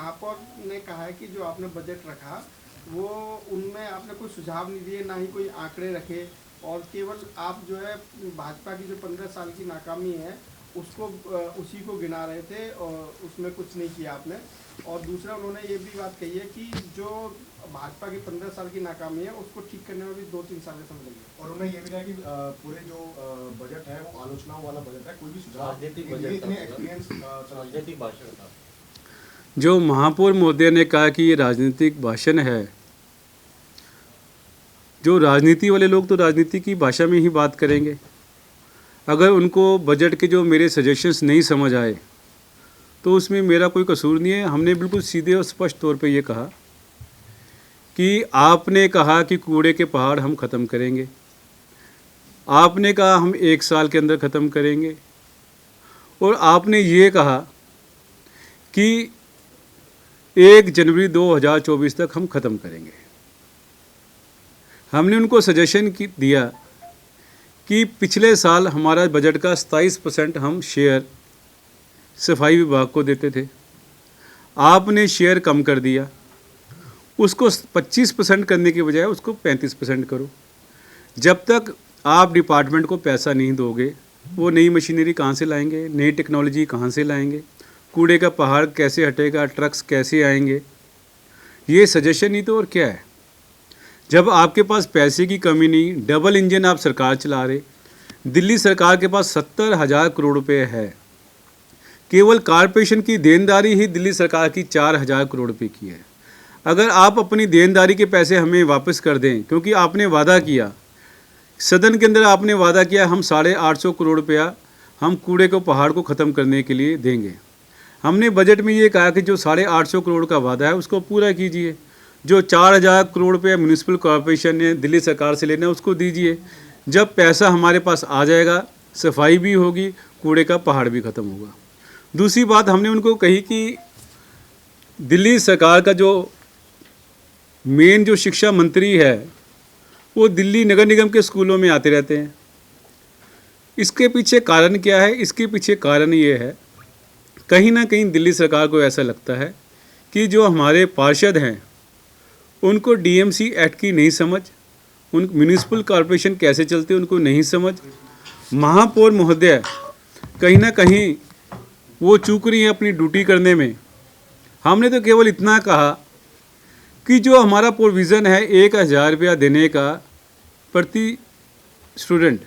महापौर ने कहा है कि जो आपने बजट रखा वो उनमें आपने कोई सुझाव नहीं दिए, ना ही कोई आंकड़े रखे, और केवल आप जो है भाजपा की जो 15 साल की नाकामी है उसको उसी को गिना रहे थे और उसमें कुछ नहीं किया आपने। और दूसरा उन्होंने ये भी बात कही है कि जो भाजपा की 15 साल की नाकामी है उसको ठीक करने में भी 2-3 साल का समय लगेगा। और उन्होंने ये भी कहा कि पूरे जो बजट है वो आलोचनाओं वाला बजट है, कोई भी सुझाव राजनीतिक ये बजट इतने था, एक्सपीरियंस राजनीतिक भाषण था। जो महापौर महोदय ने कहा कि ये राजनीतिक भाषण है, जो राजनीति वाले लोग तो राजनीति की भाषा में ही बात करेंगे। अगर उनको बजट के जो मेरे सजेशंस नहीं समझ आए तो उसमें मेरा कोई कसूर नहीं है। हमने बिल्कुल सीधे और स्पष्ट तौर पे ये कहा कि आपने कहा कि कूड़े के पहाड़ हम ख़त्म करेंगे, आपने कहा हम 1 साल के अंदर ख़त्म करेंगे, और आपने ये कहा कि 1 जनवरी 2024 तक हम ख़त्म करेंगे। हमने उनको सजेशन दिया कि पिछले साल हमारा बजट का 27% हम शेयर सफाई विभाग को देते थे, आपने शेयर कम कर दिया, उसको 25% करने के बजाय उसको 35% करो। जब तक आप डिपार्टमेंट को पैसा नहीं दोगे वो नई मशीनरी कहाँ से लाएंगे, नई टेक्नोलॉजी कहाँ से लाएंगे, कूड़े का पहाड़ कैसे हटेगा, ट्रक्स कैसे आएंगे। ये सजेशन ही तो और क्या है। जब आपके पास पैसे की कमी नहीं, डबल इंजन आप सरकार चला रहे, दिल्ली सरकार के पास 70,000 करोड़ रुपए है, केवल कॉरपोरेशन की देनदारी ही दिल्ली सरकार की 4,000 करोड़ रुपए की है। अगर आप अपनी देनदारी के पैसे हमें वापस कर दें, क्योंकि आपने वादा किया सदन के अंदर, आपने वादा किया हम 850 करोड़ रुपया हम कूड़े को पहाड़ को ख़त्म करने के लिए देंगे। हमने बजट में ये कहा कि जो 850 करोड़ का वादा है उसको पूरा कीजिए, जो 4,000 करोड़ रुपये म्यूनिसिपल कॉरपोरेशन ने दिल्ली सरकार से लेना है उसको दीजिए। जब पैसा हमारे पास आ जाएगा सफाई भी होगी, कूड़े का पहाड़ भी ख़त्म होगा। दूसरी बात हमने उनको कही कि दिल्ली सरकार का जो मेन जो शिक्षा मंत्री है वो दिल्ली नगर निगम के स्कूलों में आते रहते हैं। इसके पीछे कारण क्या है? इसके पीछे कारण ये है, कहीं ना कहीं दिल्ली सरकार को ऐसा लगता है कि जो हमारे पार्षद हैं उनको डीएमसी एक्ट की नहीं समझ, उन म्यूनिसिपल कॉरपोरेशन कैसे चलते उनको नहीं समझ। महापौर महोदय कहीं ना कहीं वो चूक रही है अपनी ड्यूटी करने में। हमने तो केवल इतना कहा कि जो हमारा प्रोविज़न है 1,000 रुपया देने का प्रति स्टूडेंट,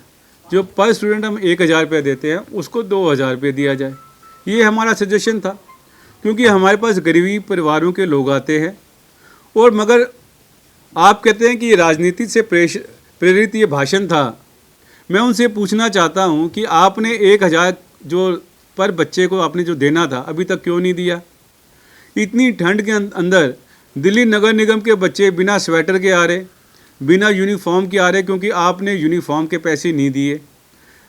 जो पर स्टूडेंट हम 1,000 रुपया देते हैं उसको 2,000 रुपये दिया जाए। ये हमारा सजेशन था, क्योंकि हमारे पास गरीबी परिवारों के लोग आते हैं। और मगर आप कहते हैं कि ये राजनीति से प्रेरित ये भाषण था। मैं उनसे पूछना चाहता हूँ कि आपने 1,000 जो पर बच्चे को आपने जो देना था अभी तक क्यों नहीं दिया? इतनी ठंड के अंदर दिल्ली नगर निगम के बच्चे बिना स्वेटर के आ रहे, बिना यूनिफॉर्म के आ रहे, क्योंकि आपने यूनिफॉर्म के पैसे नहीं दिए।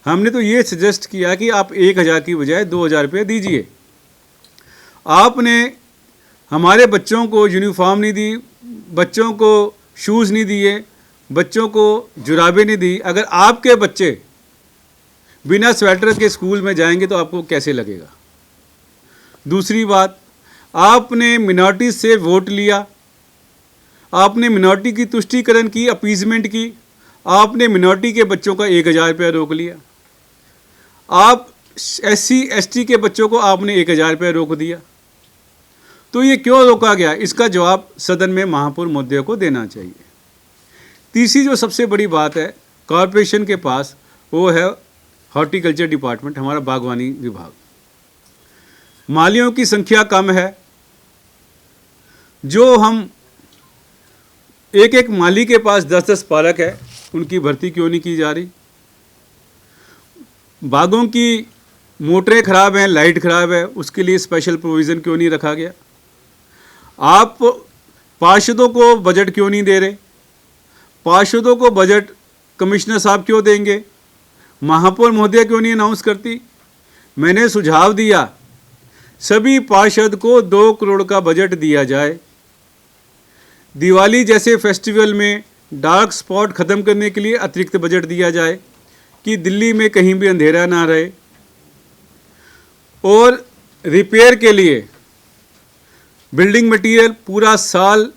हमने तो ये सजेस्ट किया कि आप 1,000 की बजाय 2,000 रुपये दीजिए। आपने हमारे बच्चों को यूनिफॉर्म नहीं दी, बच्चों को शूज़ नहीं दिए, बच्चों को जुराबें नहीं दी। अगर आपके बच्चे बिना स्वेटर के स्कूल में जाएंगे तो आपको कैसे लगेगा? दूसरी बात, आपने मिनॉरिटी से वोट लिया, आपने मिनॉरिटी की तुष्टीकरण की, अपीजमेंट की, आपने मिनॉरिटी के बच्चों का 1,000 रुपया रोक लिया। आप SC ST के बच्चों को आपने 1,000 रुपया रोक दिया। तो ये क्यों रोका गया? इसका जवाब सदन में महापौर महोदय को देना चाहिए। तीसरी जो सबसे बड़ी बात है कॉरपोरेशन के पास, वो है हॉर्टिकल्चर डिपार्टमेंट, हमारा बागवानी विभाग। मालियों की संख्या कम है, जो हम एक माली के पास 10-10 पालक है, उनकी भर्ती क्यों नहीं की जा रही? बागों की मोटरें ख़राब हैं, लाइट ख़राब है, उसके लिए स्पेशल प्रोविज़न क्यों नहीं रखा गया? आप पार्षदों को बजट क्यों नहीं दे रहे? पार्षदों को बजट कमिश्नर साहब क्यों देंगे? महापौर महोदय क्यों नहीं अनाउंस करती? मैंने सुझाव दिया सभी पार्षद को 2 करोड़ का बजट दिया जाए। दिवाली जैसे फेस्टिवल में डार्क स्पॉट ख़त्म करने के लिए अतिरिक्त बजट दिया जाए कि दिल्ली में कहीं भी अंधेरा ना रहे। और रिपेयर के लिए बिल्डिंग मटेरियल पूरा साल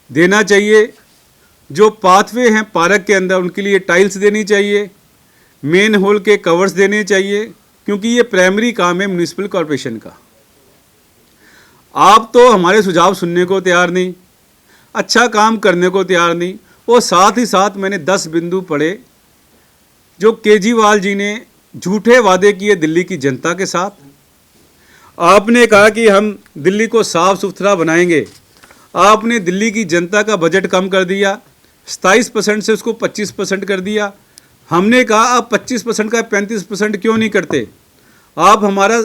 देना चाहिए। जो पाथवे हैं पार्क के अंदर उनके लिए टाइल्स देनी चाहिए, मेन होल के कवर्स देने चाहिए, क्योंकि ये प्राइमरी काम है म्यूनिसिपल कॉरपोरेशन का। आप तो हमारे सुझाव सुनने को तैयार नहीं, अच्छा काम करने को तैयार नहीं। और साथ ही साथ मैंने 10 बिंदु पढ़े जो केजरीवाल जी ने झूठे वादे किए दिल्ली की जनता के साथ। आपने कहा कि हम दिल्ली को साफ सुथरा बनाएंगे, आपने दिल्ली की जनता का बजट कम कर दिया, 27% से उसको 25% कर दिया। हमने कहा आप 25% का 35% क्यों नहीं करते? आप हमारा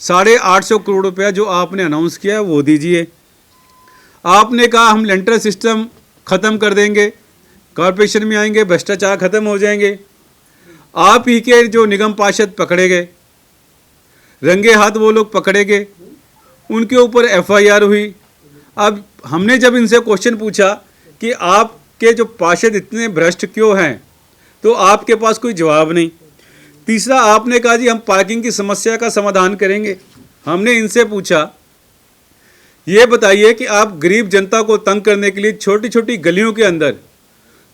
850 करोड़ रुपया जो आपने अनाउंस किया है वो दीजिए। आपने कहा हम लेंटर सिस्टम ख़त्म कर देंगे, कॉरपोरेशन में आएंगे भ्रष्टाचार ख़त्म हो जाएंगे। आप ही के जो निगम पार्षद पकड़े गए, रंगे हाथ वो लोग पकड़े गए, उनके ऊपर FIR हुई। अब हमने जब इनसे क्वेश्चन पूछा कि आपके जो पार्षद इतने भ्रष्ट क्यों हैं, तो आपके पास कोई जवाब नहीं। तीसरा, आपने कहा जी हम पार्किंग की समस्या का समाधान करेंगे। हमने इनसे पूछा ये बताइए कि आप गरीब जनता को तंग करने के लिए छोटी छोटी गलियों के अंदर,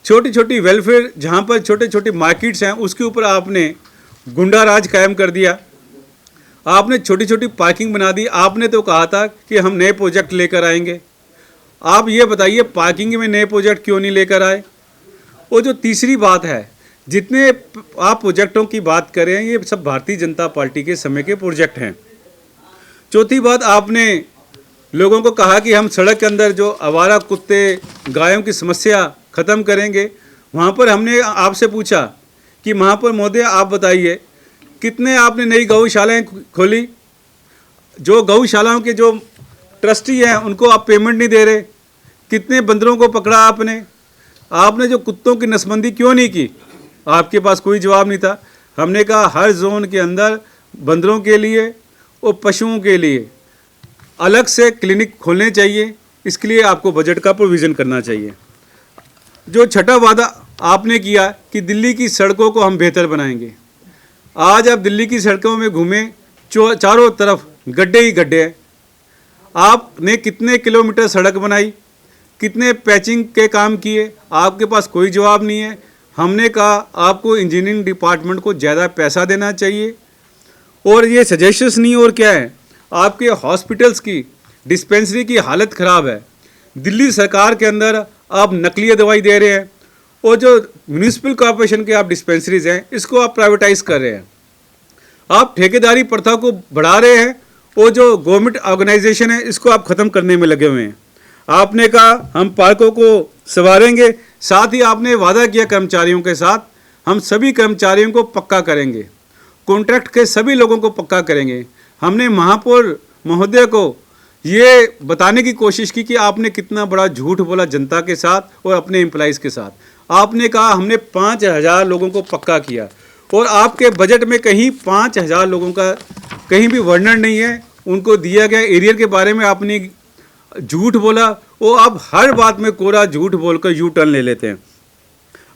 छोटी छोटी वेलफेयर जहाँ पर छोटे छोटे मार्केट्स हैं, उसके ऊपर आपने गुंडा राज कायम कर दिया। आपने छोटी छोटी पार्किंग बना दी। आपने तो कहा था कि हम नए प्रोजेक्ट लेकर आएंगे। आप ये बताइए पार्किंग में नए प्रोजेक्ट क्यों नहीं लेकर आए? और जो तीसरी बात है, जितने आप प्रोजेक्टों की बात कर रहे हैं ये सब भारतीय जनता पार्टी के समय के प्रोजेक्ट हैं। चौथी बात, आपने लोगों को कहा कि हम सड़क के अंदर जो आवारा कुत्ते गायों की समस्या ख़त्म करेंगे। वहाँ पर हमने आपसे पूछा कि वहाँ पर महोदय आप बताइए कितने आपने नई गौशालाएँ खोली? जो गौशालाओं के जो ट्रस्टी हैं उनको आप पेमेंट नहीं दे रहे। कितने बंदरों को पकड़ा आपने? आपने जो कुत्तों की नसबंदी क्यों नहीं की? आपके पास कोई जवाब नहीं था। हमने कहा हर जोन के अंदर बंदरों के लिए और पशुओं के लिए अलग से क्लिनिक खोलने चाहिए। इसके लिए आपको बजट का प्रोविज़न करना चाहिए। जो छठा वादा आपने किया कि दिल्ली की सड़कों को हम बेहतर बनाएंगे। आज आप दिल्ली की सड़कों में घूमें, चारों तरफ गड्ढे ही गड्ढे हैं। आपने कितने किलोमीटर सड़क बनाई, कितने पैचिंग के काम किए? आपके पास कोई जवाब नहीं है। हमने कहा आपको इंजीनियरिंग डिपार्टमेंट को ज़्यादा पैसा देना चाहिए। और ये सजेशंस नहीं और क्या है, आपके हॉस्पिटल्स की डिस्पेंसरी की हालत ख़राब है। दिल्ली सरकार के अंदर आप नकली दवाई दे रहे हैं, और जो म्यूनिसिपल कॉरपोरेशन के आप डिस्पेंसरीज हैं इसको आप प्राइवेटाइज कर रहे हैं। आप ठेकेदारी प्रथा को बढ़ा रहे हैं, और जो गवर्नमेंट ऑर्गेनाइजेशन है इसको आप ख़त्म करने में लगे हुए हैं। आपने कहा हम पार्कों को संवारेंगे, साथ ही आपने वादा किया कर्मचारियों के साथ हम सभी कर्मचारियों को पक्का करेंगे, कॉन्ट्रैक्ट के सभी लोगों को पक्का करेंगे। हमने महापौर महोदय को ये बताने की कोशिश की कि आपने कितना बड़ा झूठ बोला जनता के साथ और अपने एम्प्लॉइज़ के साथ। आपने कहा हमने 5000 लोगों को पक्का किया, और आपके बजट में कहीं 5000 लोगों का कहीं भी वर्णन नहीं है। उनको दिया गया एरियर के बारे में आपने झूठ बोला, और आप हर बात में कोरा झूठ बोलकर यू टर्न ले लेते हैं।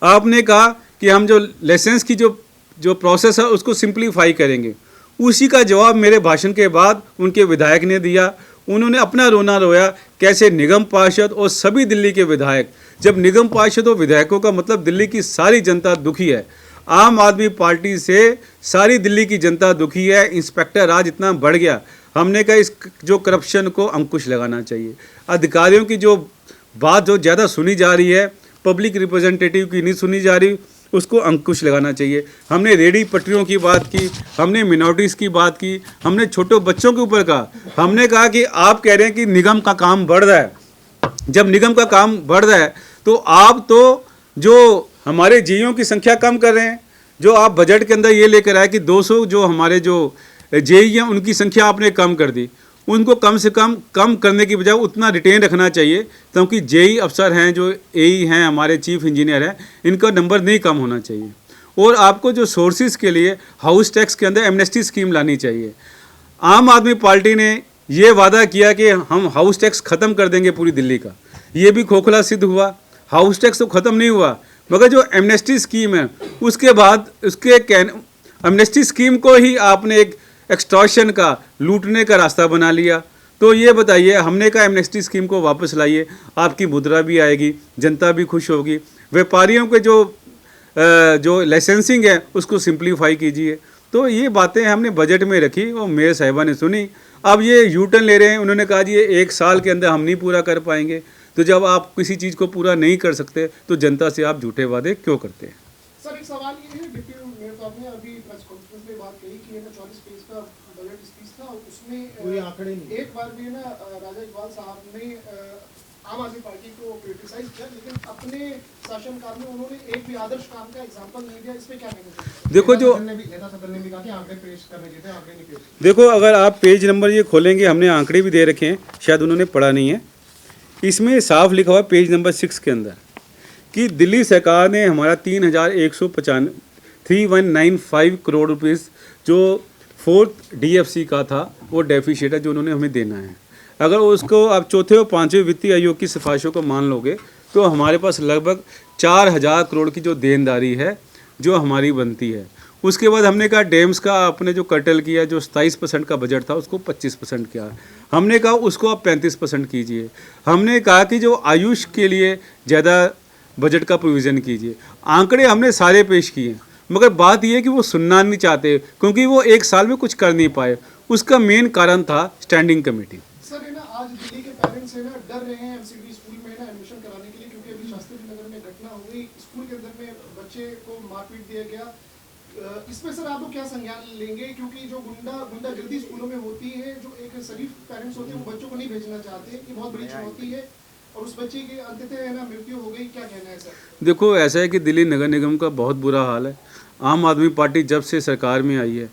आपने कहा कि हम जो लाइसेंस की जो प्रोसेस है उसको सिंप्लीफाई करेंगे। उसी का जवाब मेरे भाषण के बाद उनके विधायक ने दिया। उन्होंने अपना रोना रोया कैसे निगम पार्षद और सभी दिल्ली के विधायक, जब निगम पार्षद और विधायकों का मतलब दिल्ली की सारी जनता दुखी है। आम आदमी पार्टी से सारी दिल्ली की जनता दुखी है। इंस्पेक्टर राज इतना बढ़ गया। हमने कहा इस जो करप्शन को अंकुश लगाना चाहिए। अधिकारियों की जो बात जो ज़्यादा सुनी जा रही है, पब्लिक रिप्रेजेंटेटिव की नहीं सुनी जा रही, उसको अंकुश लगाना चाहिए। हमने रेडी पटरियों की बात की, हमने मिनॉरिटीज़ की बात की, हमने छोटे बच्चों के ऊपर कहा। हमने कहा कि आप कह रहे हैं कि निगम का काम बढ़ रहा है। जब निगम का काम बढ़ रहा है तो आप तो जो हमारे जेईओ की संख्या कम कर रहे हैं। जो आप बजट के अंदर ये लेकर आए कि 200 जो हमारे जो जेई हैं उनकी संख्या आपने कम कर दी। उनको कम से कम करने की बजाय उतना रिटेन रखना चाहिए, क्योंकि जेई अफसर हैं, जो एई हैं, हमारे चीफ इंजीनियर हैं, इनका नंबर नहीं कम होना चाहिए। और आपको जो सोर्सेज के लिए हाउस टैक्स के अंदर एमनेस्टी स्कीम लानी चाहिए। आम आदमी पार्टी ने ये वादा किया कि हम हाउस टैक्स ख़त्म कर देंगे पूरी दिल्ली का। ये भी खोखला सिद्ध हुआ। हाउस टैक्स तो ख़त्म नहीं हुआ, मगर जो एमनेस्टी स्कीम है उसके बाद उसके एमनेस्टी स्कीम को ही आपने एक एक्सटॉर्शन का, लूटने का रास्ता बना लिया। तो ये बताइए, हमने कहा एमनेस्टी स्कीम को वापस लाइए, आपकी मुद्रा भी आएगी, जनता भी खुश होगी, व्यापारियों के जो लाइसेंसिंग है उसको सिंप्लीफाई कीजिए। तो ये बातें हमने बजट में रखी और मेयर साहिबा ने सुनी। अब ये यू टर्न ले रहे हैं, उन्होंने कहा जी ये 1 साल के अंदर हम नहीं पूरा कर पाएंगे। तो जब आप किसी चीज़ को पूरा नहीं कर सकते तो जनता से आप झूठे वादे क्यों करते हैं? सर एक सवाल ये है, डिप्टी मेयर साहब ने अभी प्रेस कॉन्फ्रेंस में बात कही कि 40 पेज का बजट स्पीच था, कोई उसमें आंकड़े नहीं। एक बार भी ना राजा इकबाल साहब ने आम आदमी पार्टी को क्रिटिसाइज किया, लेकिन अपने शासनकाल में उन्होंने एक भी आदर्श काम का एग्जांपल नहीं दिया। इस पे क्या कहेंगे? देखो जो नेता सदन ने भी कहा कि आंकड़े पेश करने चाहिए थे, आंकड़े नहीं पेश। देखो, अगर आप पेज नंबर ये खोलेंगे, हमने आंकड़े भी दे रखे हैं, शायद उन्होंने पढ़ा नहीं है। इसमें साफ लिखा हुआ है पेज नंबर 6 के अंदर कि दिल्ली सरकार ने हमारा 3195 करोड़ रुपीस जो 4th DFC का था वो डेफिशिएट है जो उन्होंने हमें देना है। अगर उसको आप चौथे और 5वें वित्तीय आयोग की सिफारिशों को मान लोगे तो हमारे पास लगभग 4000 करोड़ की जो देनदारी है जो हमारी बनती है। उसके बाद हमने कहा डैम्स का आपने जो कर्टल किया, जो 27% का बजट था उसको 25% किया। हमने कहा उसको आप 35% कीजिए। हमने कहा कि जो आयुष के लिए ज़्यादा बजट का प्रोविज़न कीजिए। आंकड़े हमने सारे पेश किए, मगर बात यह है कि वो सुनना नहीं चाहते क्योंकि वो 1 साल में कुछ कर नहीं पाए। उसका मेन कारण था स्टैंडिंग कमेटी। सर है ना, आज दिल्ली के पेरेंट्स है ना डर रहे हैं MCD स्कूल में ना एडमिशन कराने के लिए, क्योंकि अभी शास्त्री नगर में घटना हो गई, स्कूल के अंदर में बच्चे को मारपीट दिया गया। इसमें सर आप लोग क्या संज्ञान लेंगे, क्योंकि जो गुंडागर्दी स्कूलों में होती है, जो एक शरीफ पेरेंट्स होते हैं वो बच्चों को नहीं भेजना चाहते, ये बहुत बड़ी चुनौती है और उस बच्चे की अंततः है ना मृत्यु हो गई। क्या कहना है सर? देखो, ऐसा है कि दिल्ली नगर निगम का बहुत बुरा हाल है। आम आदमी पार्टी जब से सरकार में आई है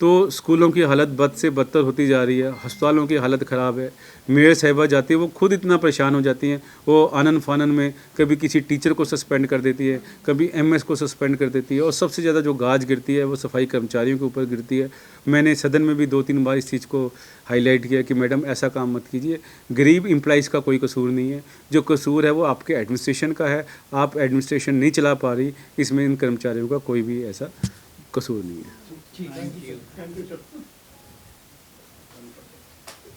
तो स्कूलों की हालत बद से बदतर होती जा रही है, अस्पतालों की हालत ख़राब है। मेयर साहिबा जाती है, वो खुद इतना परेशान हो जाती हैं, वो आनन फानन में कभी किसी टीचर को सस्पेंड कर देती है, कभी MS को सस्पेंड कर देती है, और सबसे ज़्यादा जो गाज गिरती है वो सफाई कर्मचारियों के ऊपर गिरती है। मैंने सदन में भी 2-3 बार इस चीज़ को हाईलाइट किया कि मैडम ऐसा काम मत कीजिए। गरीब एम्प्लॉइज़ का कोई कसूर नहीं है, जो कसूर है वो आपके एडमिनिस्ट्रेशन का है। आप एडमिनिस्ट्रेशन नहीं चला पा रही, इसमें इन कर्मचारियों का कोई भी ऐसा कसूर नहीं है। Thank you sir.